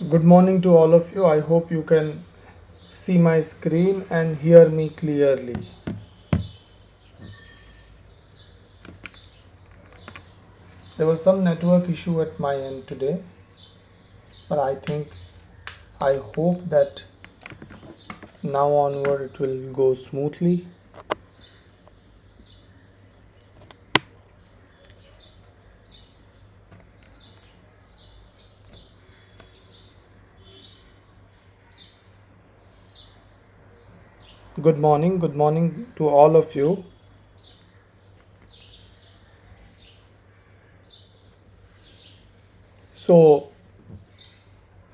Good morning to all of you. I hope you can see my screen and hear me clearly. There was some network issue at my end today, but I hope that now onward it will go smoothly. Good morning to all of you. So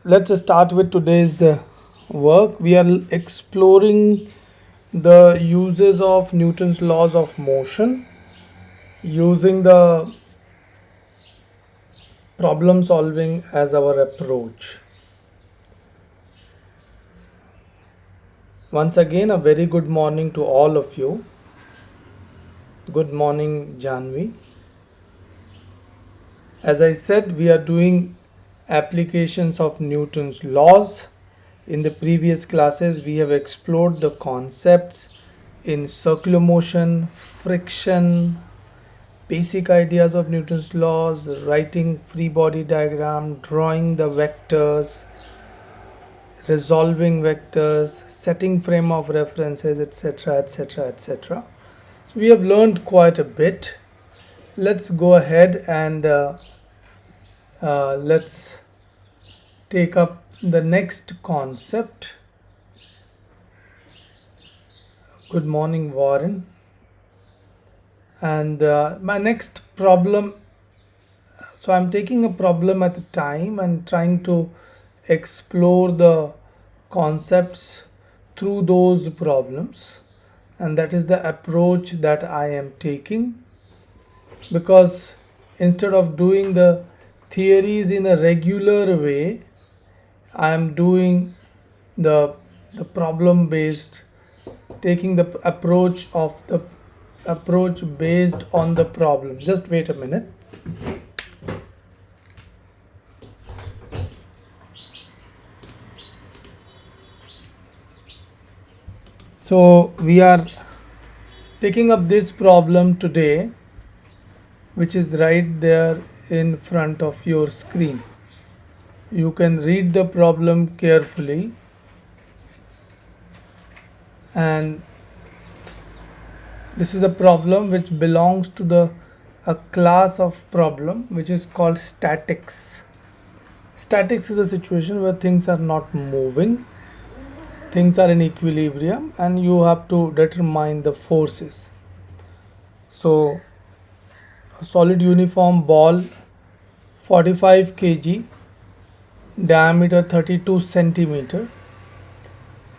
let's start with today's work. We are exploring the uses of Newton's laws of motion using the problem solving as our approach. Once again, a very good morning to all of you. Good morning, Janvi. As I said, we are doing applications of Newton's laws. In the previous classes, we have explored the concepts in circular motion, friction, basic ideas of Newton's laws, writing free body diagram, drawing the vectors, resolving vectors, setting frame of references, etc., etc., etc. So we have learned quite a bit. Let's go ahead and let's take up the next concept. Good morning, Warren. And my next problem, so I'm taking a problem at a time and trying to explore the concepts through those problems, and that is the approach that I am taking, because instead of doing the theories in a regular way, I am doing the problem based, taking the approach based on the problem. Just wait a minute. So we are taking up this problem today, which is right there in front of your screen. You can read the problem carefully, and this is a problem which belongs to a class of problem which is called statics. Statics is a situation where things are not moving, things are in equilibrium, and you have to determine the forces. So a solid uniform ball, 45 kg, diameter 32 centimeter,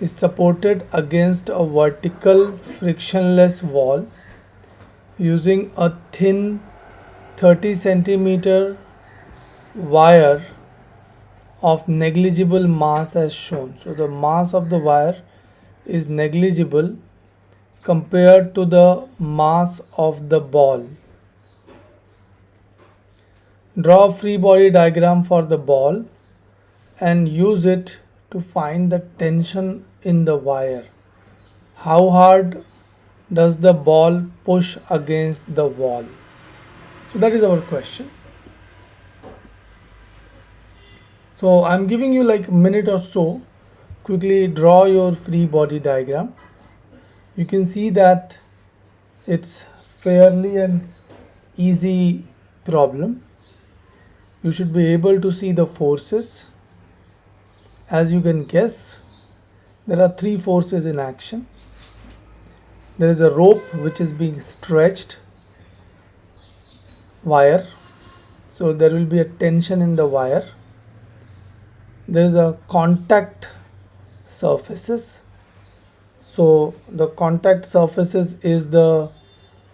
is supported against a vertical frictionless wall using a thin 30 centimeter wire of negligible mass as shown. So the mass of the wire is negligible compared to the mass of the ball. Draw a free body diagram for the ball and use it to find the tension in the wire. How hard does the ball push against the wall? So that is our question. So I'm giving you like a minute or so. Quickly draw your free body diagram. You can see that it's fairly an easy problem. You should be able to see the forces. As you can guess, there are three forces in action. There is a rope which is being stretched, wire, so there will be a tension in the wire. There is a contact surfaces, so the contact surfaces is the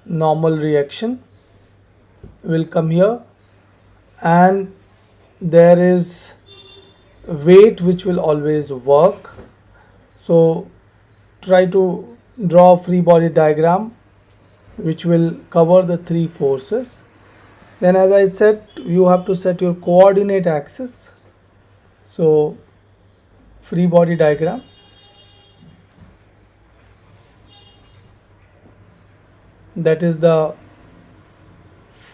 normal reaction will come here, and there is weight which will always work. So try to draw a free body diagram which will cover the three forces. Then, as I said, you have to set your coordinate axis. So free body diagram. That is the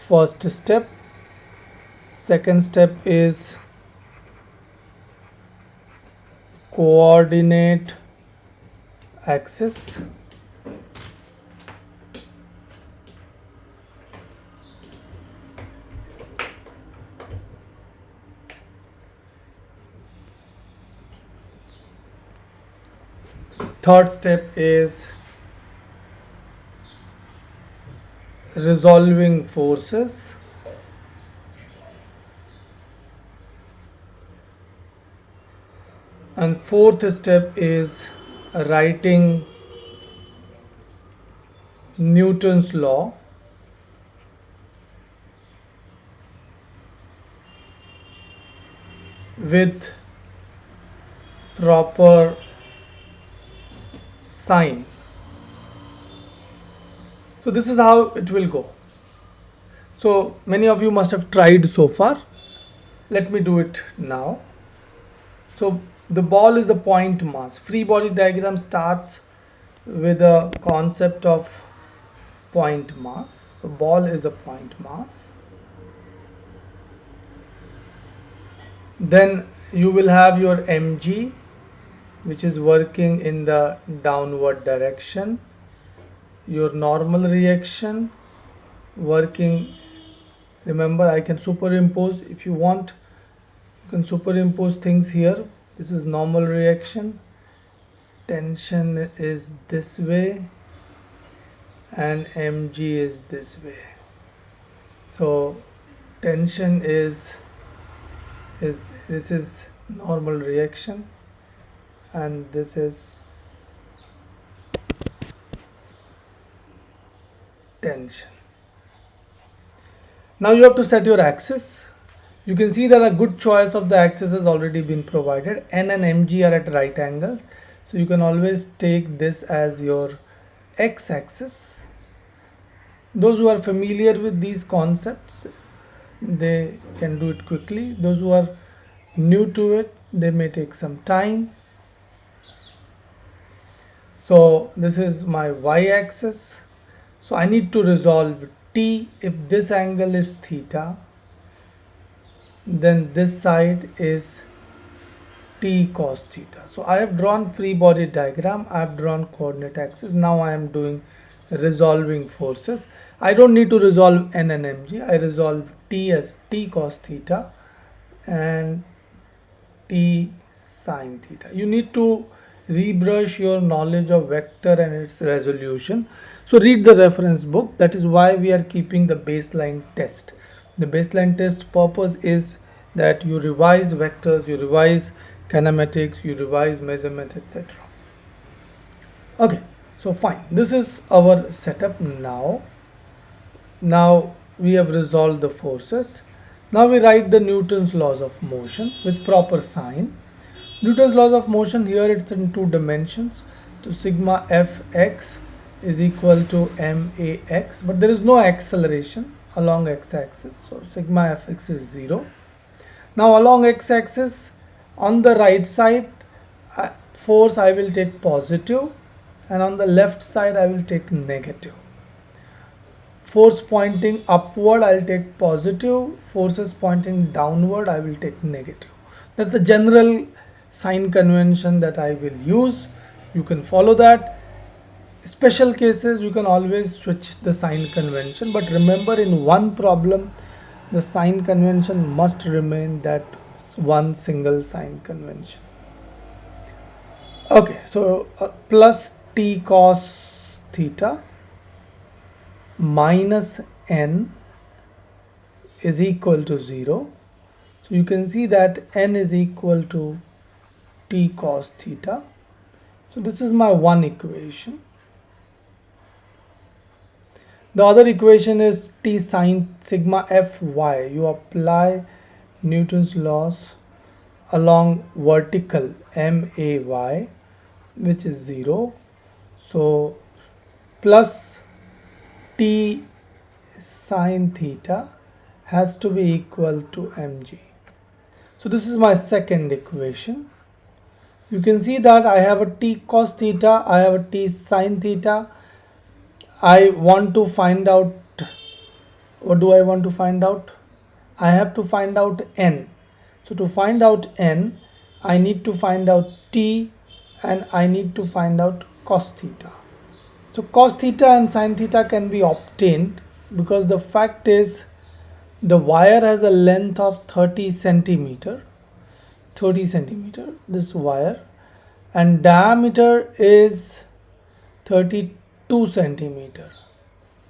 first step. Second step is coordinate axis. Third step is resolving forces. And fourth step is writing Newton's law. With proper sign. So this is how it will go. So many of you must have tried so far. Let me do it now. So the ball is a point mass. Free body diagram starts with a concept of point mass. So ball is a point mass. Then you will have your mg, which is working in the downward direction. Your normal reaction working, remember I can superimpose if you want, you can superimpose things here. This is normal reaction, tension is this way and mg is this way. So tension is this is normal reaction and this is tension. Now you have to set your axis. You can see that a good choice of the axis has already been provided. N and mg are at right angles, so you can always take this as your x-axis. Those who are familiar with these concepts, they can do it quickly. Those who are new to it, they may take some time. So this is my y-axis. So I need to resolve t. If this angle is theta, then this side is t cos theta. So I have drawn free body diagram, I have drawn coordinate axis. Now I am doing resolving forces. I don't need to resolve n and mg. I resolve t as t cos theta and t sin theta. You need to rebrush your knowledge of vector and its resolution. So read the reference book. That is why we are keeping the baseline test. The baseline test purpose is that you revise vectors, you revise kinematics, you revise measurement, etc. Okay, so fine. This is our setup now. Now we have resolved the forces. Now we write the Newton's laws of motion with proper sign. Newton's laws of motion, here it's in two dimensions. So sigma fx is equal to max, but there is no acceleration along x-axis. So sigma fx is 0. Now along x-axis, on the right side, force I will take positive, and on the left side I will take negative. Force pointing upward I will take positive, forces pointing downward I will take negative. That's the general sign convention that I will use. You can follow that. Special cases you can always switch the sign convention, but remember, in one problem the sign convention must remain that one single sign convention. Okay, so plus t cos theta minus n is equal to 0. So you can see that n is equal to t cos theta. So this is my one equation. The other equation is t sine sigma fy. You apply Newton's laws along vertical may, which is 0. So plus t sine theta has to be equal to mg. So this is my second equation. You can see that I have a t cos theta, I have a t sin theta. I want to find out, what do I want to find out? I have to find out n. So to find out n, I need to find out t and I need to find out cos theta. So cos theta and sin theta can be obtained because the fact is the wire has a length of 30 centimeter, this wire, and diameter is 32 centimeter.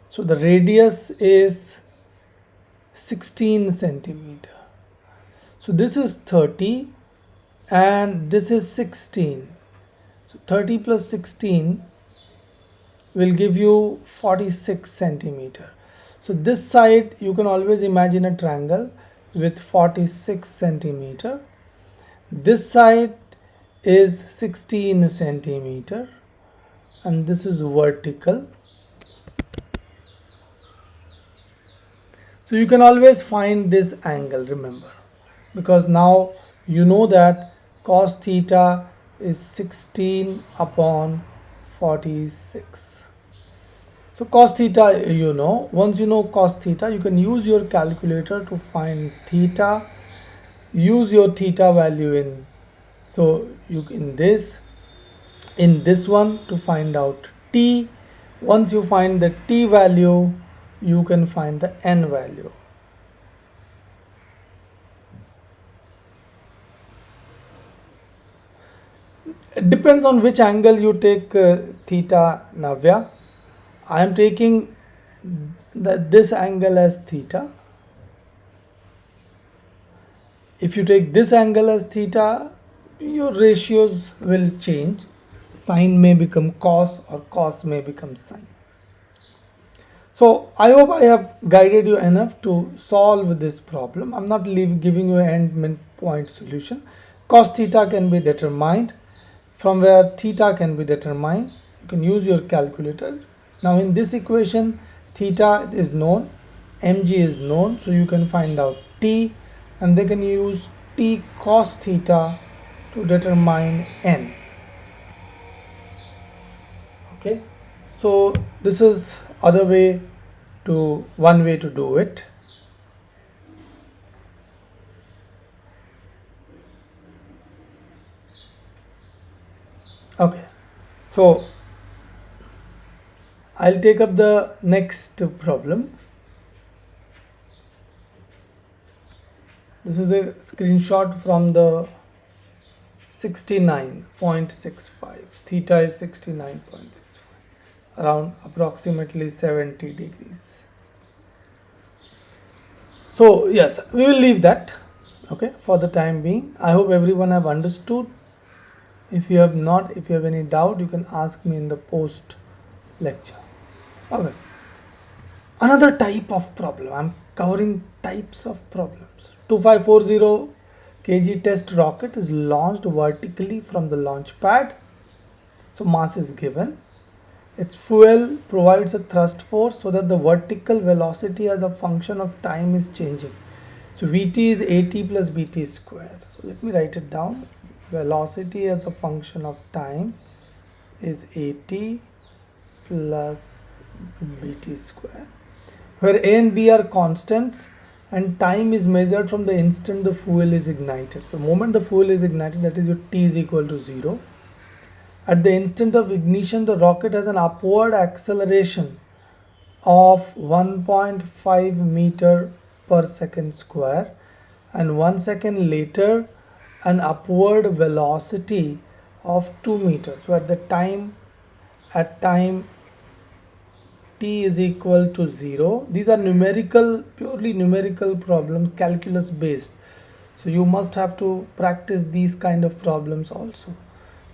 So the radius is 16 centimeter. So this is 30 and this is 16. So 30 plus 16 will give you 46 centimeter. So this side you can always imagine a triangle with 46 centimeter. This side is 16 centimeter and this is vertical. So you can always find this angle, remember, because now you know that cos theta is 16 upon 46. So cos theta, you know, once you know cos theta, you can use your calculator to find theta. Use your theta value in, so you in this one to find out t. Once you find the t value, you can find the n value. It depends on which angle you take theta, Navya. I am taking this angle as theta. If you take this angle as theta, your ratios will change. Sine may become cos or cos may become sine. So I hope I have guided you enough to solve this problem. I'm not giving you an end point solution. Cos theta can be determined. From where theta can be determined, you can use your calculator. Now in this equation, theta is known, mg is known, so you can find out t, and they can use t cos theta to determine n. Okay, so this is one way to do it. Okay, so I'll take up the next problem. This is a screenshot from the 69.65. Theta is 69.65, around approximately 70 degrees. So yes, we will leave that, okay, for the time being. I hope everyone have understood. If you have not, if you have any doubt, you can ask me in the post lecture. Okay. Another type of problem. I'm covering types of problems. 2540 kg test rocket is launched vertically from the launch pad. So mass is given. Its fuel provides a thrust force so that the vertical velocity as a function of time is changing. So Vt is At plus Bt square. So let me write it down. Velocity as a function of time is At plus Bt square, where A and B are constants and time is measured from the instant the fuel is ignited. So the moment the fuel is ignited, that is your T is equal to 0. At the instant of ignition, the rocket has an upward acceleration of 1.5 meter per second square, and 1 second later an upward velocity of 2 meters. So at time t is equal to 0. These are purely numerical problems, calculus based. So you must have to practice these kind of problems also.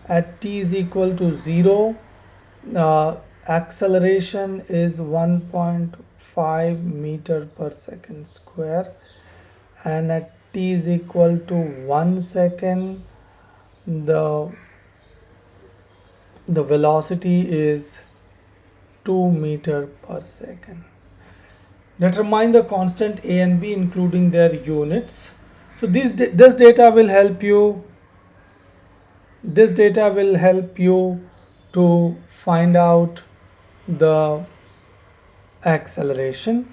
At t is equal to 0, acceleration is 1.5 meter per second square, and at t is equal to 1 second, the velocity is 2 meter per second. Determine the constant A and B including their units. So this data will help you. This data will help you to find out the acceleration.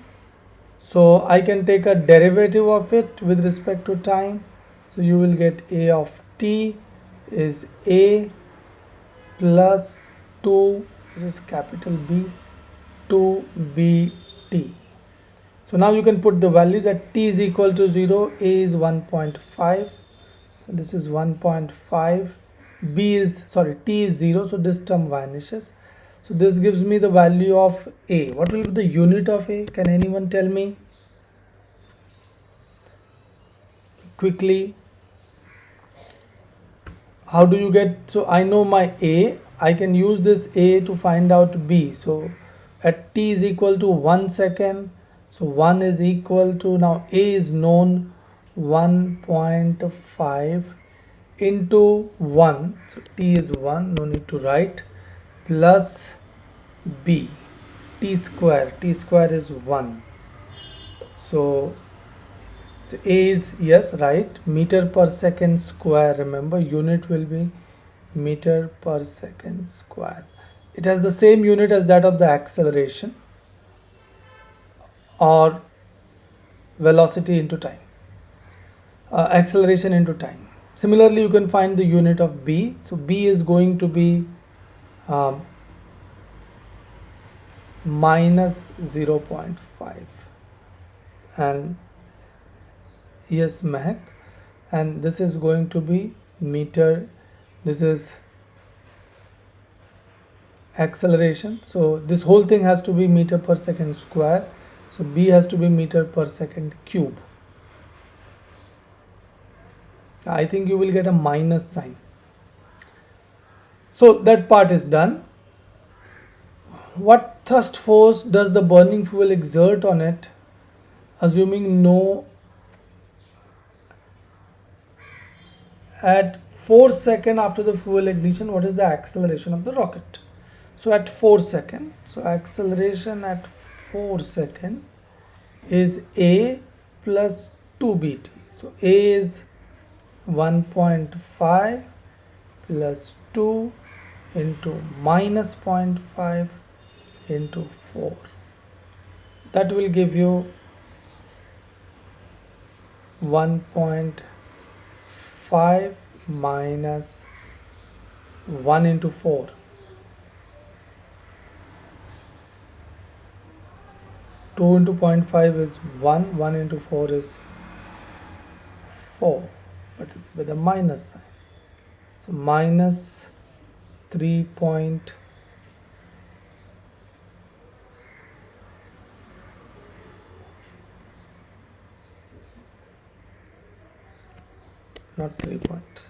So I can take a derivative of it with respect to time. So you will get a of t is a plus 2, this is capital B, 2bt. So now you can put the values at t is equal to 0, a is 1.5, so this is 1.5, t is 0, so this term vanishes. So this gives me the value of a. What will be the unit of a? Can anyone tell me quickly? How do you get? So I know my a, I can use this a to find out b. So at t is equal to 1 second, so 1 is equal to, now a is known, 1.5 into 1, so t is 1, no need to write, plus b, t square is 1. So a is, yes, right, meter per second square. Remember, unit will be meter per second square. It has the same unit as that of the acceleration, or velocity into time, acceleration into time. Similarly, you can find the unit of b. So b is going to be minus 0.5, and yes, Mehak, and this is going to be meter, this is acceleration, so this whole thing has to be meter per second square, so b has to be meter per second cube. I think you will get a minus sign. So that part is done. What thrust force does the burning fuel exert on it, assuming no, at 4 seconds after the fuel ignition, what is the acceleration of the rocket? So at 4 seconds, so acceleration at 4 seconds is a plus 2bt. So a is 1.5 plus 2 into minus 0.5 into 4. That will give you 1.5 minus 1 into 4. 2 into 0.5 is 1, 1 into 4 is 4, but with a minus sign. So minus 3 point, not 3 point,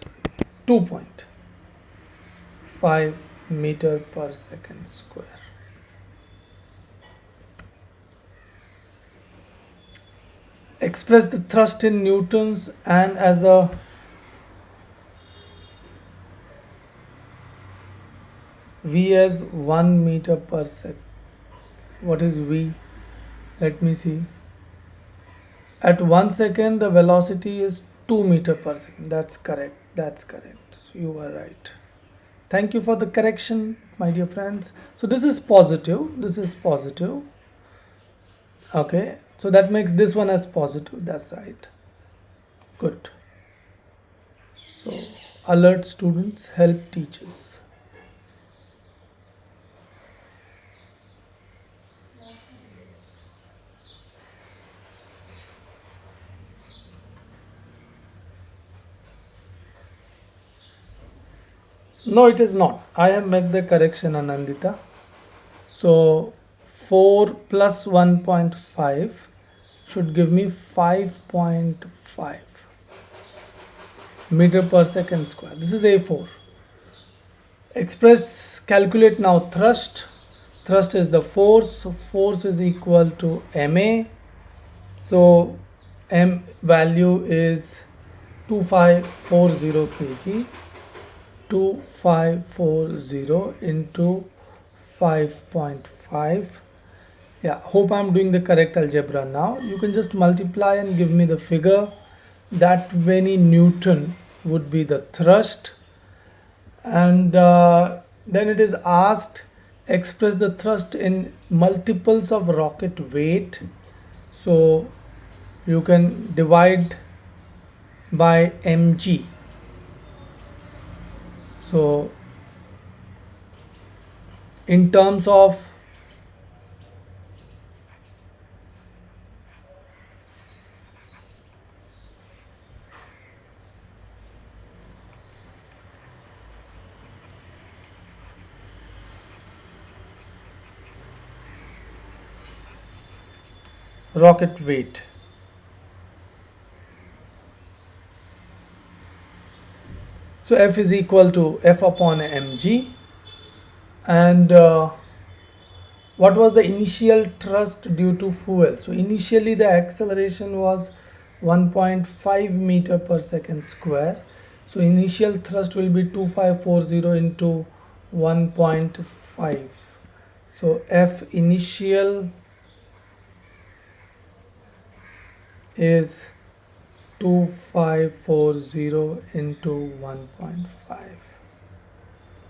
2.5 meter per second square. Express the thrust in newtons and as the V as 1 meter per second. What is V? Let me see. At 1 second the velocity is 2 meter per second. That's correct. That's correct. You are right. Thank you for the correction, my dear friends. So this is positive. This is positive. Okay. So that makes this one as positive. That's right. Good. So alert students, help teachers. No, it is not. I have made the correction, Anandita. So 4 plus 1.5 should give me 5.5 meter per second square. This is A4. Calculate now thrust. Thrust is the force. So force is equal to ma. So m value is 2540 kg. 2540 into 5.5. Yeah, hope I'm doing the correct algebra now. You can just multiply and give me the figure. that many Newton would be the thrust, and then it is asked express the thrust in multiples of rocket weight. So you can divide by mg. So in terms of rocket weight, so F is equal to F upon mg, and what was the initial thrust due to fuel? So initially the acceleration was 1.5 meter per second square. So initial thrust will be 2540 into 1.5. So F initial is 2540 into 1.5.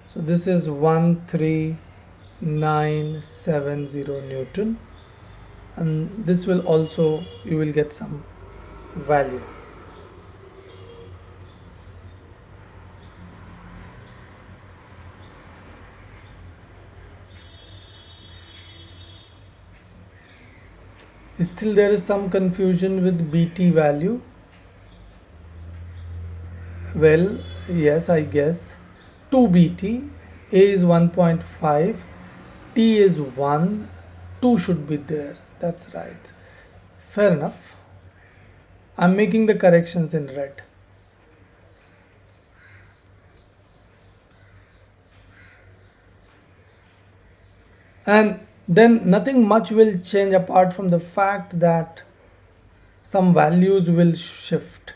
So this is 13970 Newton, and this will also, you will get some value. Still there is some confusion with BT value. Well, yes, I guess 2 BT, A is 1.5, T is 1, 2 should be there. That's right. Fair enough. I'm making the corrections in red. And then nothing much will change apart from the fact that some values will shift.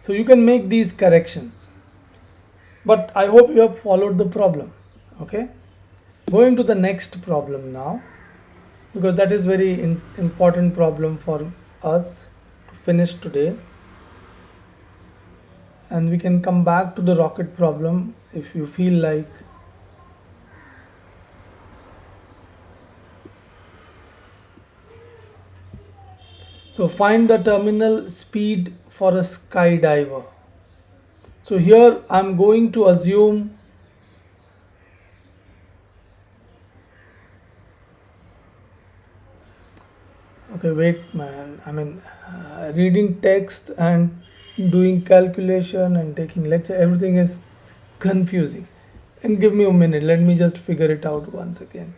So you can make these corrections, but I hope you have followed the problem. Okay, going to the next problem now, because that is very important problem for us to finish today, and we can come back to the rocket problem if you feel like. So find the terminal speed for a skydiver. So here I'm going to assume okay, wait man, I mean reading text and doing calculation and taking lecture, everything is confusing. And give me a minute, let me just figure it out once again.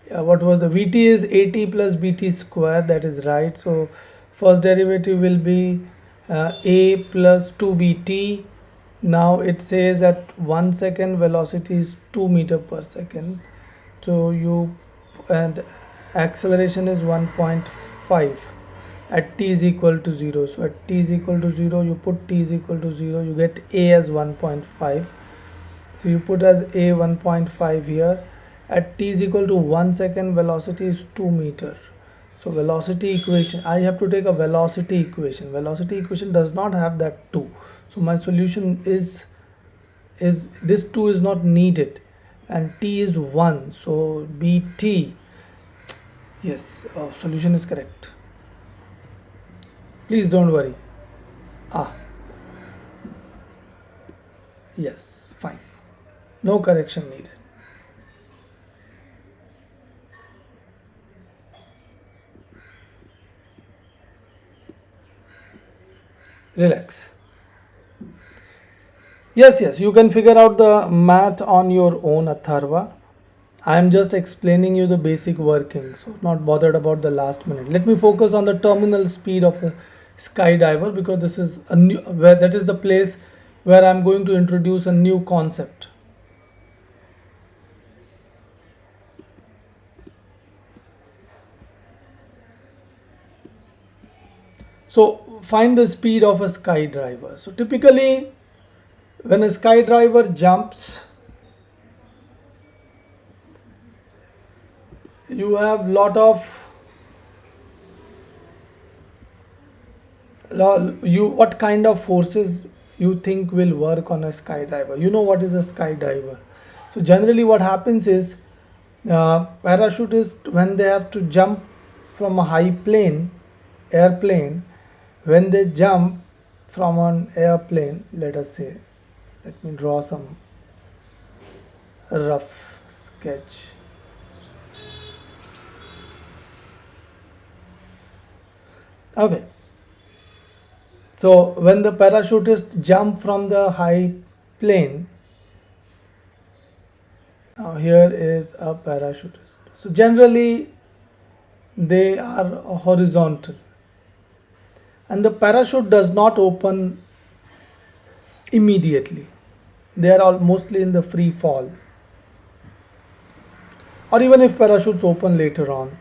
What was the Vt is 80 plus bt square, that is right. So first derivative will be a plus 2bt. Now it says at 1 second velocity is 2 meter per second. So you, and acceleration is 1.5 at t is equal to 0. So at t is equal to 0, you put t is equal to 0, you get a as 1.5. So you put as a 1.5 here. At t is equal to 1 second, velocity is 2 meter. So velocity equation, I have to take a velocity equation. Velocity equation does not have that 2. So my solution is this 2 is not needed, and t is 1. So bt, yes, solution is correct. Please don't worry. Yes, fine. No correction needed. Relax. Yes, you can figure out the math on your own, Atharva. I am just explaining you the basic working, so not bothered about the last minute. Let me focus on the terminal speed of a skydiver, because this is a new, where that is the place where I'm going to introduce a new concept. So find the speed of a skydiver. So typically when a skydiver jumps, you have lot of You, what kind of forces you think will work on a skydiver? You know what is a skydiver. So generally what happens is, parachutists, when they have to jump from a high plane, airplane, when they jump from an airplane, let us say, let me draw some rough sketch. Okay, so when the parachutist jump from the high plane, now here is a parachutist. So generally they are horizontal, and the parachute does not open immediately. They are all mostly in the free fall, or even if parachutes open later on,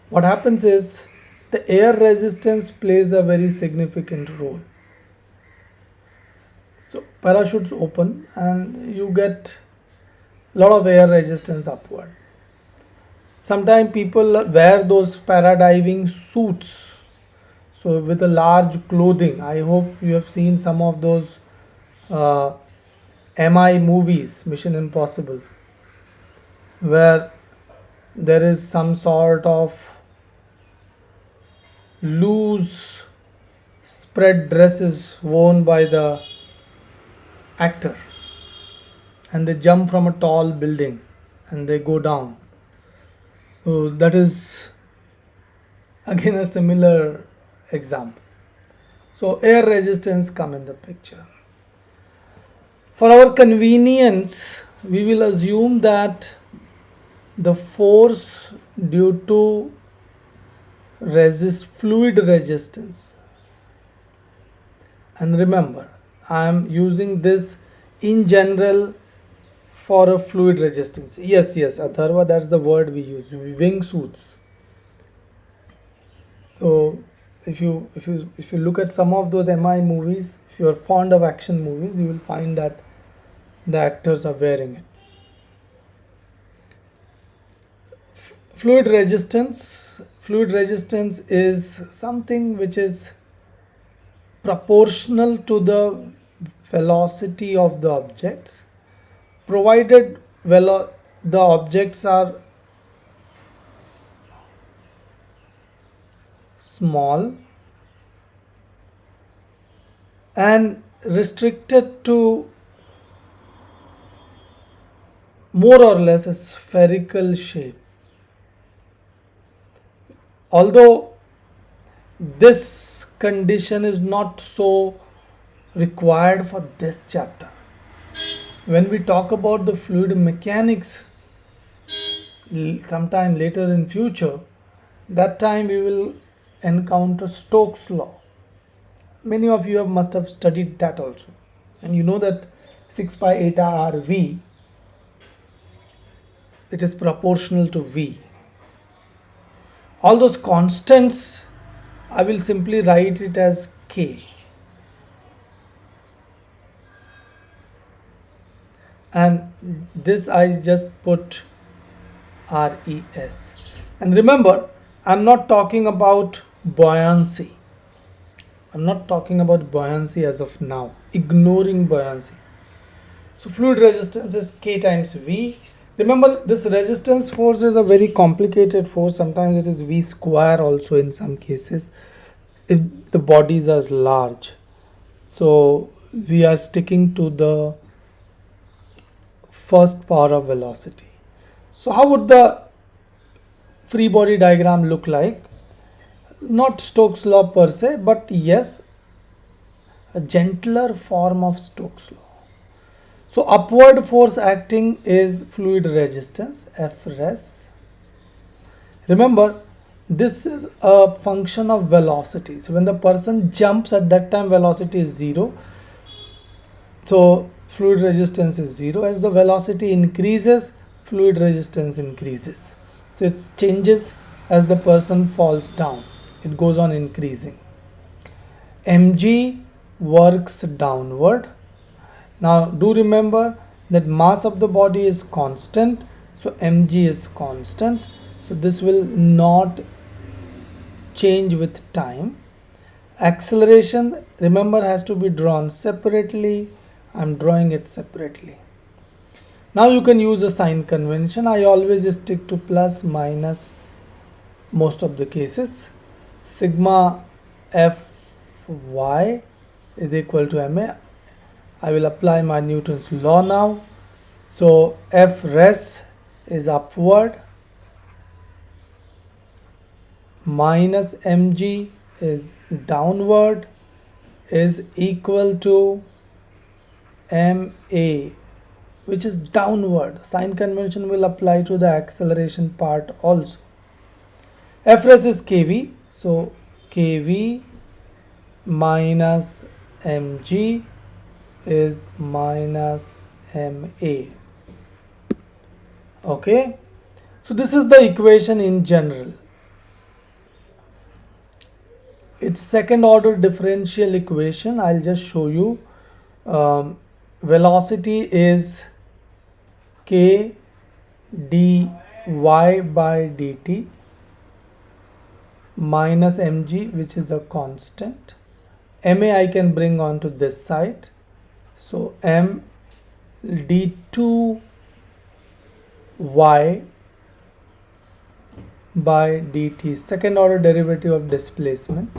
what happens is the air resistance plays a very significant role. So parachutes open and you get a lot of air resistance upward. Sometimes people wear those paradiving suits, so with a large clothing. I hope you have seen some of those uh, MI movies, Mission Impossible, where there is some sort of loose spread dresses worn by the actor, and they jump from a tall building and they go down. So that is again a similar example. So air resistance come in the picture. For our convenience, we will assume that the force due to fluid resistance, and remember I am using this in general for a fluid resistance. Yes, Atharva, that's the word we use, wing suits. So if you look at some of those MI movies, if you are fond of action movies, you will find that the actors are wearing it. Fluid resistance is something which is proportional to the velocity of the objects, provided the objects are small and restricted to more or less a spherical shape. Although this condition is not so required for this chapter, when we talk about the fluid mechanics sometime later in future, that time we will encounter Stokes law. Many of you must have studied that also, and you know that 6 pi eta r v, it is proportional to v. All those constants, I will simply write it as k, and this I just put res. And remember, I'm not talking about buoyancy. I'm not talking about buoyancy as of now, ignoring buoyancy. So fluid resistance is k times v. Remember, this resistance force is a very complicated force. Sometimes it is v square also in some cases, if the bodies are large. So we are sticking to the first power of velocity. So how would the free body diagram look like? Not Stokes law per se, but yes, a gentler form of Stokes law. So upward force acting is fluid resistance, Fres. Remember, this is a function of velocity. So when the person jumps, at that time velocity is 0. So fluid resistance is 0. As the velocity increases, fluid resistance increases. So it changes as the person falls down. It goes on increasing. Mg works downward. Now do remember that mass of the body is constant, so mg is constant, so this will not change with time. Acceleration, remember, has to be drawn separately. I'm drawing it separately. Now you can use a sign convention. I always stick to plus minus most of the cases. Sigma Fy is equal to ma. I will apply my Newton's law now. So F res is upward, minus mg is downward, is equal to ma, which is downward. Sign convention will apply to the acceleration part also. F res is kv, so kv minus mg is minus ma. Okay, so this is the equation in general. It's second order differential equation. I'll just show you. Velocity is k dy by dt minus mg, which is a constant. Ma I can bring on to this side. So m d2 y by dt, second order derivative of displacement,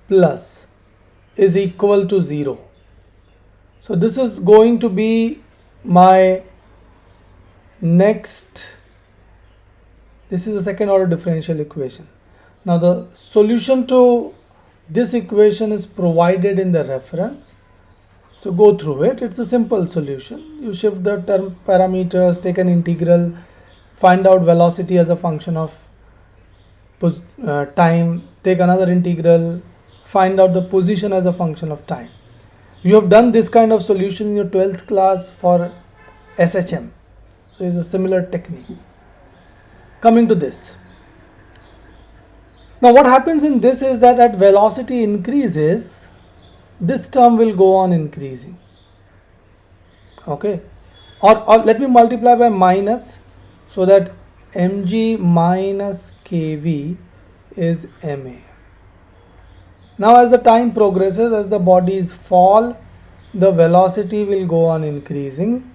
plus is equal to 0. So this is going to be my next, this is the second order differential equation. Now the solution to this equation is provided in the reference. So go through it. It's a simple solution. You shift the term parameters, take an integral, find out velocity as a function of time, take another integral, find out the position as a function of time. You have done this kind of solution in your 12th class for SHM. So it's a similar technique. Coming to this. Now what happens in this is that at velocity increases, this term will go on increasing. Okay, or let me multiply by minus, so that mg minus kv is ma. Now as the time progresses, as the bodies fall, the velocity will go on increasing.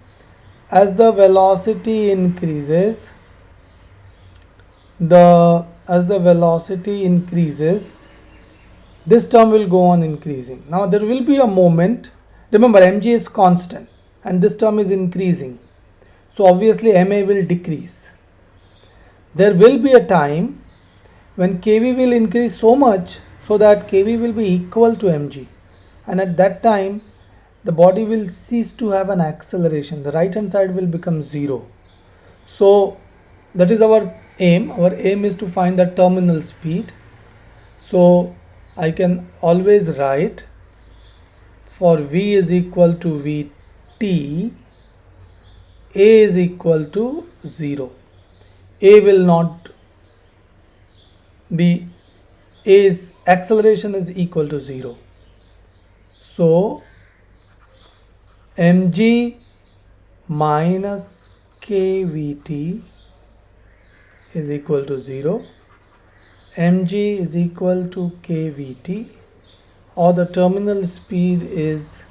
As the velocity increases, this term will go on increasing. Now there will be a moment, remember mg is constant and this term is increasing, so obviously ma will decrease. There will be a time when kv will increase so much so that kv will be equal to mg, and at that time the body will cease to have an acceleration. The right hand side will become 0. So that is our aim. Our aim is to find the terminal speed. So I can always write, for v is equal to vt, a is equal to 0. A will not be, A's acceleration is equal to 0. So mg minus kvt is equal to 0. mg is equal to kvt, or the terminal speed is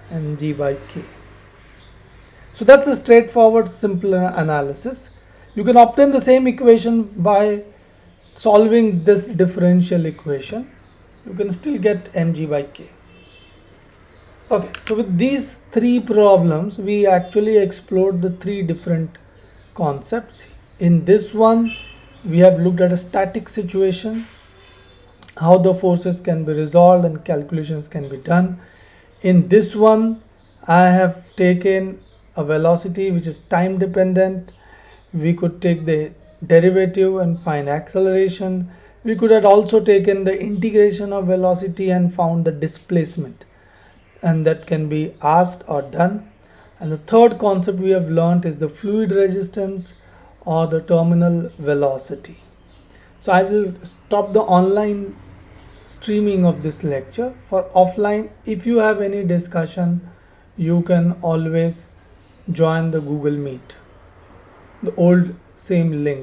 mg by k. So that's a straightforward simple analysis. You can obtain the same equation by solving this differential equation. You can still get mg by k. Okay, so with these three problems, we actually explored the three different concepts. In this one, we have looked at a static situation, how the forces can be resolved and calculations can be done. In this one, I have taken a velocity which is time dependent. We could take the derivative and find acceleration. We could have also taken the integration of velocity and found the displacement, and that can be asked or done. And the third concept we have learned is the fluid resistance or the terminal velocity. So I will stop the online streaming of this lecture. For offline, if you have any discussion, you can always join the Google Meet, the old same link.